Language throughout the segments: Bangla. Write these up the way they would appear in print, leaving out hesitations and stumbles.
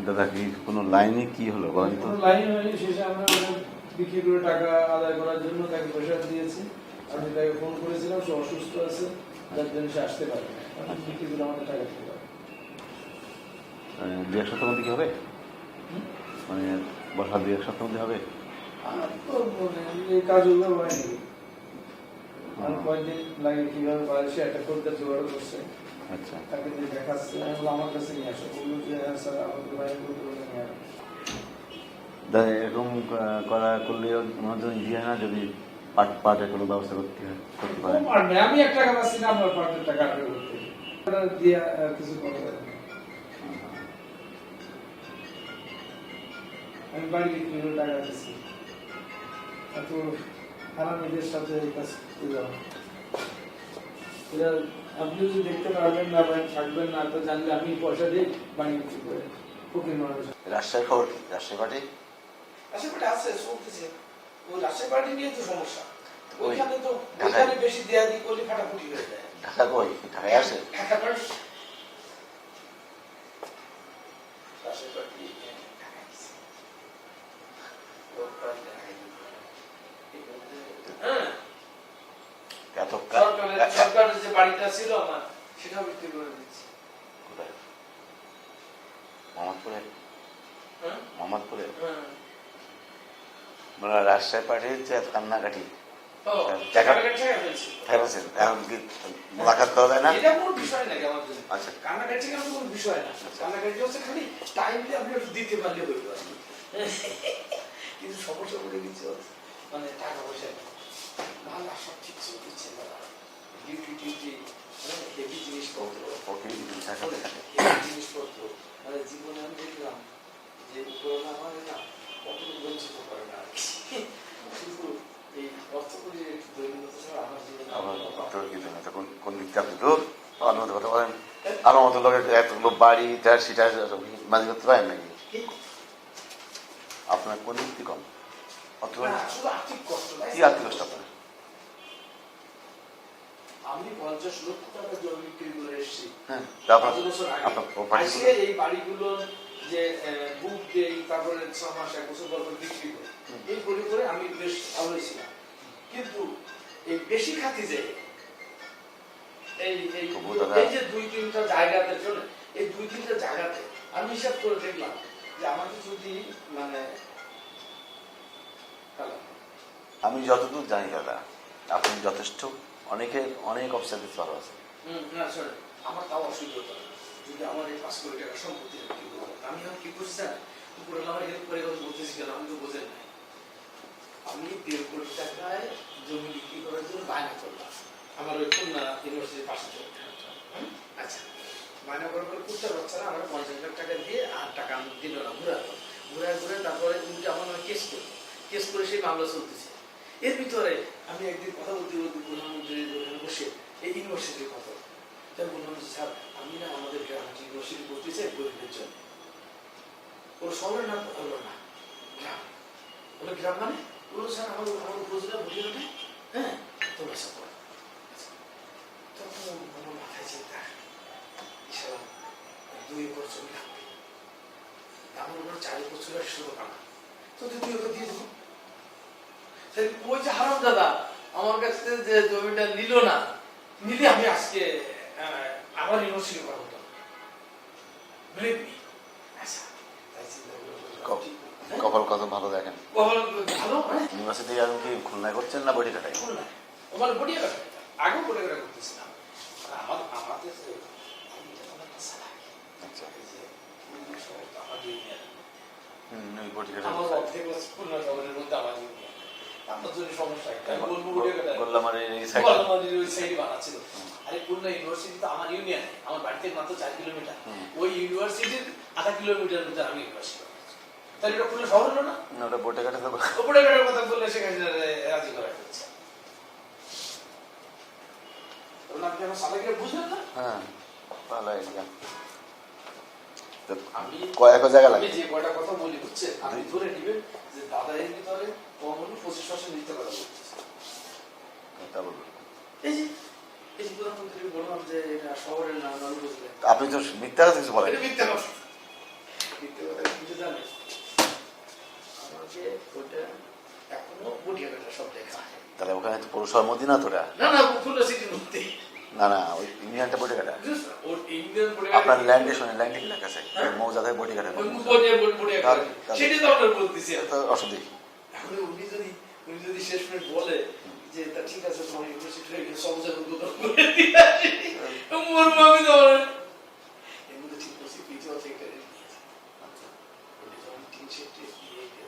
দাদা কি কোনো লাইনে কি হলো বলেন তো? কোনো লাইন হয়নি, শেষে আমরা বিক্রি করে টাকা আদায় করার জন্য তাকে পয়সা দিয়েছি। আমি তাকে ফোন করেছিলাম, সে অসুস্থ আছে, যার জন্য সে আসতে পারে না। আমি বিক্রি করে আমাদের টাকা দিতে পারে। 2-1 সপ্তাহের মধ্যে কি হবে? মানে বর্ষা 2-1 সপ্তাহের মধ্যে হবে? আর তো এই কাজগুলো হয়নি, আর কয়েকদিন লাগে কিভাবে পারে। সে একটা খদ্দের জোগাড় করছে, আচ্ছা, তাকে যে দেখাচ্ছে, আমি বললাম আমার কাছে নিয়ে আসো। বললো যে হ্যাঁ স্যার, আমাদের বাইরে করতে নিয়ে আসো। দাদা এরকম করলে ওনার জন্য ইজি হয় না যদি পার্টের কোনো ব্যবস্থা করতে পারেন? আমি 1 টাকা পাচ্ছি না, আপনার পার্টের টাকা আটকে করতে দিয়ে কিছু করা যায় না। আমি বাড়ি বিক্রি করে টাকা দিচ্ছি, এত হারামিদের সাথে এই কাজ করতে যাওয়া। এটা আপনি যদি দেখতে পারবেন না বা থাকবেন না, তো জানলে আমি পয়সা দিয়ে বাড়ি বিক্রি করে ফকির মানুষ। রাজশাহী খবর কি? রাজশাহী পার্টি রাজশাহী আছে, চলতেছে। ওই রাজশাহী পার্টি নিয়ে তো সমস্যা। ওই ওইখানে তো ঢাকায়- ওইখানে বেশি দেয়া দিয়ে করলে ফাটাফুটি হয়ে যায়। ঢাকা কই? ঢাকায় আছে? ঢাকা পার্টি, রাজশাহী পার্টি ঢাকায় আছে। হ্যাঁ, এত সরকারের যে বাড়িটা ছিল আমার, সেটাও বিক্রি করে দিচ্ছি। কোথায়? মোহাম্মদপুরে? হ্যাঁ? মোহাম্মদপুরে? হ্যাঁ। মানে রাজশাহী পার্টির যে এত কান্নাকাটি ও, টাকা- টাকা ফেলছি। ফেলেছেন, এখন কি মোলাকাত দেওয়া যায় না? এটা কোনো বিষয় নাকি আমার জন্য? আচ্ছা, কান্নাকাটি কেন কোনো বিষয় না। কান্নাকাটি হচ্ছে খালি টাইমলি আপনি একটু দিতে পারলে হইল আর কি। কিন্তু সমস্যা করে কিছু মানে টাকা পয়সা নেই। নাহলে আর সব ঠিক চলছে না। ডিউটি টিউটি, হেভি জিনিসপত্র, ওকে হেভি জিনিসপত্র, মানে জীবনে আমি দেখলাম যে উপরওয়ালা আমার না কতটুকু বঞ্চিত করে না। কিন্তু এই অর্থকরী একটু দৈনন্দিন ছাড়া আমার জীবনে আবার আপনার কি জানেন তখন কোন দিকটা আপনি তো আমার মতো কথা বলেন, আমার মতো লোকের এতগুলো বাড়ি এটা সেটা মাঝে করতে পারেন নাকি? আপনার কোন দিকটি কম? অত না, শুধু আর্থিক কষ্ট নাই। কি আর্থিক কষ্ট আপনার? আমি 50 লক্ষ টাকা জমি বিক্রি করে এসেছি। হ্যাঁ, 5 বছর আগে। আপনার প্রপার্টি আজকে এই বাড়িগুলো যে বুক দেই, তারপরে 6 মাস 1 বছর পর পর বিক্রি করি, এই করে আমি বেশ ভালো ছিলাম। কিন্তু এই বেশি খাতি যে এই এই তবু দাদা- এই যে 2-3টা জায়গাতে চলে, এই 2-3টা জায়গাতে আমি হিসাব করে দেখলাম যে আমাকে যদি মানে আমি যতদূর জানি দাদা, আপনি যথেষ্ট অনেক অবস্থাতে ভালো আছে। না স্যার, আমার তাও অসুবিধা হয়। যদি আমার এই 5 কোটি টাকা সম্পত্তি বিক্রি করবো, আমি এখন কি করছি স্যার, উপরে আমার হেল্প করে কথা বলতেছি কেন, আমি তো বোঝেন নাই। আমি 1.5 কোটি টাকায় জমি বিক্রি করার জন্য বায়না করলাম আমার ওই খুলনা ইউনিভার্সিটির পাশে। আচ্ছা, বায়না করার পরে কুত্তার বাচ্চারা আমার 50 লাখ টাকা দিয়ে আর টাকা আমি দিল না, ঘুরে তারপরে উল্টে আমার নামে কেস করে সেই মামলা চলতেছে। এর ভিতরে আমি একদিন কথা বলতে প্রধানমন্ত্রীর ওখানে বসে এই ইউনিভার্সিটির কথা, তাই বললাম স্যার, আমি না আমাদের গ্রামে ইউনিভার্সিটি করতে চাই গরিবের জন্য। ওর শহরের নাম হলো না, গ্রাম। ওটা গ্রাম মানে বললো স্যার আমার উপজেলা ভুটিয়ে, হ্যাঁ তোমরা সব করো। তখন আমার মাথায় চিন্তা, ইসলাম 2 একর জমি লাগবে, আমার উপর 4 একর ছিল, শুরু কানা তো 2 একর দিয়ে দেবো। ওই যে হারাম দাদা আমার কাছ থেকে যে জমিটা নিল না, নিলে আমি আজকে আমার ইউনিভার্সিটি করা হতো। কপাল কত ভালো দেখেন। ভালো ইউনিভার্সিটি এখন কি খুলনায় করছেন না বটিকাটায়? ওখানে বটিয়া কাটা, আগেও বটিয়া কাটা করতেছিলাম। আমাদের আচ্ছা, আমার বটিকাটা অর্ধেক খুলনা শহরের মধ্যে আমার ইউনিয়ন। আমার জন্য সমস্যা একটা, আমি বলবো বটিয়া কাটা গোল্লামারির এই সাইড ওই সাইডে বানাচ্ছিল। আরে খুলনা ইউনিভার্সিটি তো আমার ইউনিয়ন, আমার বাড়ি থেকে মাত্র 4 কিলোমিটার। ওই ইউনিভার্সিটির আধা কিলোমিটার ভিতরে আমি ইউনিভার্সিটি। তাহলে এটা খুলনা শহর হলো না? ওটা বটিকাটা তো ওপরে কাটার কথা বললে সেখানে রাজি করা হচ্ছে। আপনি আমার সালাকিরা বুঝলেন না? হ্যাঁ ভালো আইডিয়া। আমি কয়েক জায়গা লাগে। আমি যে কয়টা কথা বলি হচ্ছে, আপনি ধরে নিবেন যে দাদা এর ভিতরে কম হলে 25% মিথ্যা কথা বলতেছে। তা বলবো। এই যে প্রধানমন্ত্রী বললাম যে এটা শহরের নাম, আমি বুঝলেন আপনি তো মিথ্যা কথা কিছু বলেন। এটা মিথ্যা কথা। মিথ্যা যে ওটা এখনো বটিয়াঘাটা সব দেখা হয়। তাহলে ওখানে তো পৌরসভার মধ্যে না তোরা? না না, খুলনা সিটির মধ্যেই। না না, ওই ইউনিয়নটা বটিঘাটা। ওর ইন্ডিয়ান আপনার ল্যান্ডে শুনে ল্যান্ডে কি লেখা আছে? মৌজা থেকে বটিঘাটা। সেটাই তো আপনার বলতেছি। তো অসুবিধা। এখন উনি যদি শেষ মিনিট বলে যে তা ঠিক আছে তোমার ইউনিভার্সিটি হয়ে গেছে সবজার উদ্বোধন করে দিয়ে আসি, মরবো আমি তোমার। এর মধ্যে ঠিক করছি পিঠে হচ্ছে একটা রেট নিয়েছে। যখন টিন শেড দিয়ে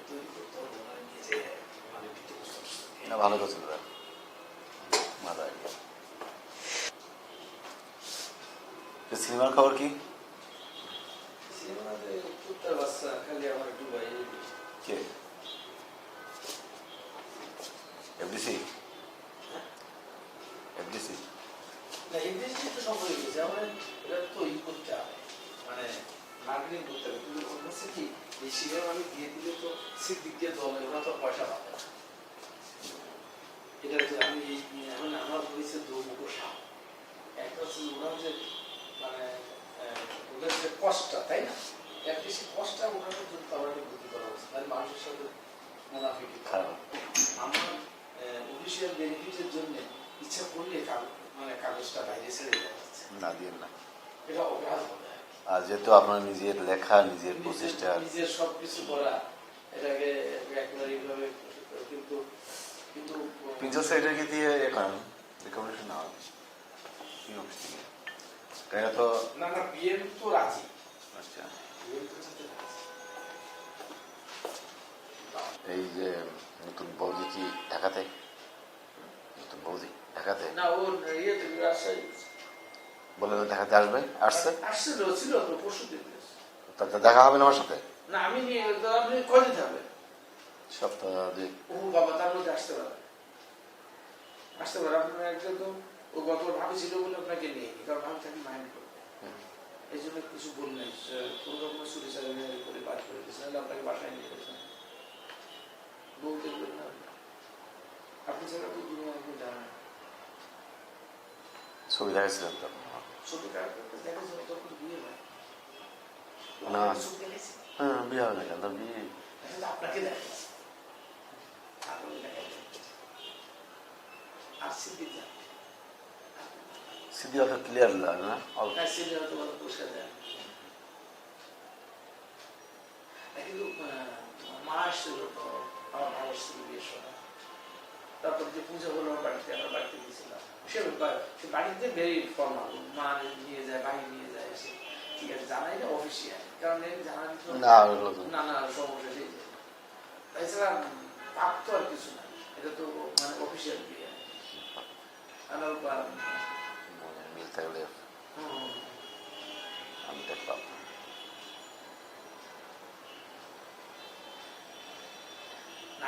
তৈরি করতে হবে ওনারা নিয়েছে মানে ভিতরে না ভালো করছিল দাদা, মাথা সিনেমার খবর কি? সিনেমাতে কুত্তার বাচ্চা খালি আমার একটু বাইরে কে? এফডিসি? এফডিসি না, এফডিসি তো সব হয়ে গেছে। আমার এটা তো ই করতে হবে, মানে মার্কেটিং করতে হবে। কিন্তু ওর হচ্ছে কি এই সিনেমা আমি দিয়ে দিলে তো সিদ্দিক দিয়ে দলে ওরা তো পয়সা পাবে না। এটা হচ্ছে আমি এখন আমার হয়েছে দুর্মুখ সাপ। একটা হচ্ছে ওরা যে মানে ওদের যে কষ্টটা, তাই না? এফডিসি কষ্টটা ওনাদের জন্য আমার বুদ্ধি করা হচ্ছে, তাহলে মানুষের সাথে মুনাফিকি খারাপ। আমার অফিসিয়াল বেনিফিটের জন্য ইচ্ছা করলে মানে কাগজটা বাইরে ছেড়ে দেওয়া যাচ্ছে না দিয়ে না, এটা অপরাধ হবে। আর যেহেতু আপনার নিজের লেখা নিজের প্রচেষ্টা নিজের সবকিছু করা, এটাকে একেবারে এইভাবে কিন্তু কিন্তু প্রিন্সেস সেক্রেটারিকে দিয়ে এখন রেকমেন্ডেশন না হয় এটা তো না না, বিএম তো রাজি। আচ্ছা, বিএম তো যেতে রাজি। এই যে নতুন বৌদি কি ঢাকাতে? নতুন বৌদি ঢাকাতে? না, ও ইয়েতে রাজশাহী বলে ঢাকাতে আসবে, আসছে? আসছিল, ছিল তো পরশু দিন। তাতে দেখা হবে না আমার সাথে? না আমি নিয়ে আপনি কয় দিতে হবে? সপ্তাহ দুই। ও বাবা, তার মধ্যে আসতে পারে, আসতে পারে। আপনার একদম ও গত ভাবি ছিল বলে আপনাকে নিয়ে, কারণ আমি থাকি মাইন্ড করবো, এই জন্য কিছু বললেন কোন রকমের চুরি চারি করে বাদ করে দিয়েছেন, আপনাকে বাসায় নিয়ে গেছেন বউ দেখবেন না আপনি ছাড়া তো দুনিয়া আপনি জানেন। ছবি দেখাচ্ছিলাম তো। ছবি দেখা যাবে তখন বিয়ে হয় না, ছবি দেখেছি। হ্যাঁ বিয়ে হবে না কেন, বিয়ে আপনাকে দেখাচ্ছি আর সিদ্ধি যান সিদ্ধি অত ক্লিয়ার লাগে না, অল্প। সিদ্ধি হয়তো ভালো পুরস্কার দেন। কিন্তু মা আসছিল তো, আমার ভাই আসছিল বিয়ের সময়। তারপর যে পুজো হলো আমার বাড়িতে গেছিলাম, সে বাড়িতে ভেরি ফর্মাল, মা নিয়ে যায়, ভাই নিয়ে যায়, এসে ঠিক আছে জানাই না অফিসিয়াল, কারণ জানা না না সমস্যা সেই। এছাড়া পাপ তো আর কিছু না, এটা তো মানে অফিসিয়াল বিয়ে। মিল থাকলে আমি দেখলাম।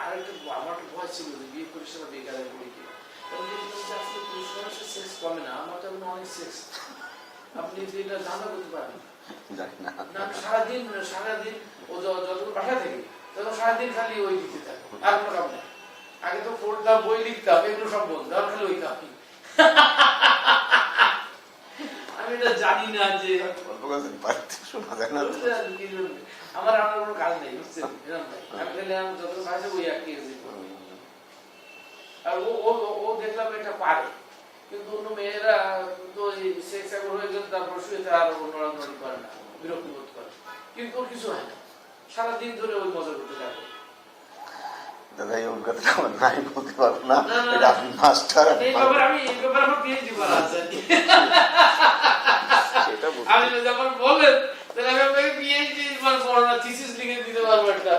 আর একটা আমার একটা ভয় ছিল যে বিয়ে করে সেটা বেকারের বলি কি, কারণ আসলে পুরুষ মানুষের সেক্স কমে না, আমার তো এখন অনেক সেক্স। আপনি এটা ধান্দা করতে পারেন না, সারাদিন ও যতক্ষণ বাসায় থেকে তখন সারাদিন খালি ওই দিতে থাকে, আর কোনো কাম নেই। আগে তো পড়তাম, বই লিখতাম, এগুলো সব বন্ধ, আর খালি ওই কামই। আমি এটা জানি না যে আমার কোনো কাজ নেই, বুঝছেন? আমি খালি যতক্ষণ বাসায় ওই একই আর ও দেখলাম এটা পারে, কিন্তু অন্য মেয়েরা তো সেক্স একবার হয়ে গেলে তারপর শুয়ে আর নড়ানড়ি করে না, বিরক্তি বোধ করে, কিন্তু ওর কিছু হয় না, সারাদিন ধরে ওই মজা করতে থাকে। দাদা এই অভিজ্ঞতা আমার নাই, বলতে পারবো না, এটা আপনি মাস্টার। এই ব্যাপারে আমার পিএইচডি করা আছে। আমি যখন বলেন তাহলে আমি আপনাকে পিএইচডি মানে পড়ানো থিসিস লিখে দিতে পারবো একটা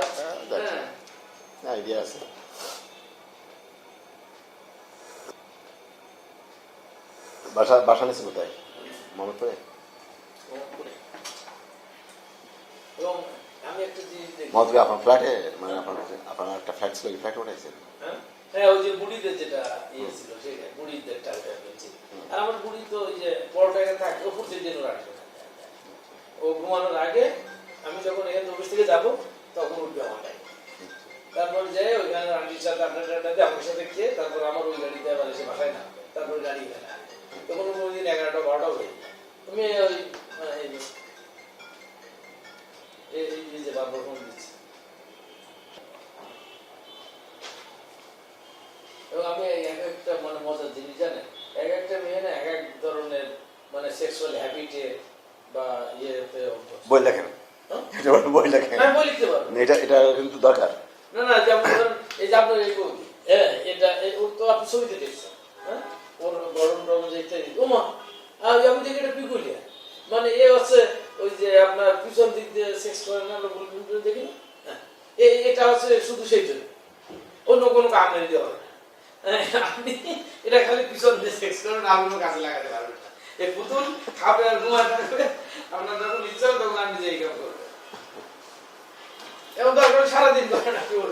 আইডিয়া আছে। বাসা নিচ্ছে কোথায়? মোহাম্মদপুরে? আমি একটা জিনিস দেখি, মোহাম্মদপুরে আপনার ফ্ল্যাটে, মানে আপনার একটা ফ্ল্যাট ছিল, ফ্ল্যাটে উঠেছেন? হ্যাঁ, ওই যে বুড়িদের যেটা ইয়ে ছিল সেটা বুড়িদের টাকা পেয়েছি। আর আমার বুড়ি তো ওই যে বড় টাকা থাকে ওপর থেকে রাখবে, ও ঘুমানোর আগে আমি যখন এখানে অফিস থেকে যাবো তখন উঠবে আমার টাইম, তারপর যাই ওইখানে আন্টির সাথে আপনার আমার সাথে খেয়ে তারপর আমার ওই গাড়িতে আবার এসে বাসায় না, তারপর গাড়ি এখানে তখন ওই দিন 11টা 12টা হয়ে তুমি ওই এই যে বারবার ফোন দিচ্ছি। এবং আমি এক একটা মানে মজার জিনিস জানেন, এক একটা মেয়ে না এক এক ধরনের মানে সেক্সুয়াল হ্যাবিটে বা ইয়েতে অভ্যস্ত। বই লেখেন, হ্যাঁ? বই লেখেন, আমি বই লিখতে পারবো। এটা এটা কিন্তু দরকার। না না, যেমন ধরুন এই যে আপনার এই বই, হ্যাঁ এটা ওর তো আপনি ছবিতে দেখছেন, হ্যাঁ ওর গরম টরম যে ইত্যাদি, ওমা আমি দেখি এটা পিকুলিয়া, মানে এ হচ্ছে ওই যে আপনার পিছন দিক দিয়ে সেক্স করে না আমরা বলি দেখি না, হ্যাঁ এটা হচ্ছে শুধু সেই জন্য, অন্য কোনো কামে দিতে হবে না। আপনি এটা খালি পিছন দিয়ে সেক্স করেন, আর কোনো কাজে লাগাতে পারবেন না। এই পুতুল খাবে আর ঘুমায় থাকবে, আপনার যখন ইচ্ছা হবে তখন আপনি যে এই কাম করবেন। এবং দরকার সারাদিন করে না কি ওর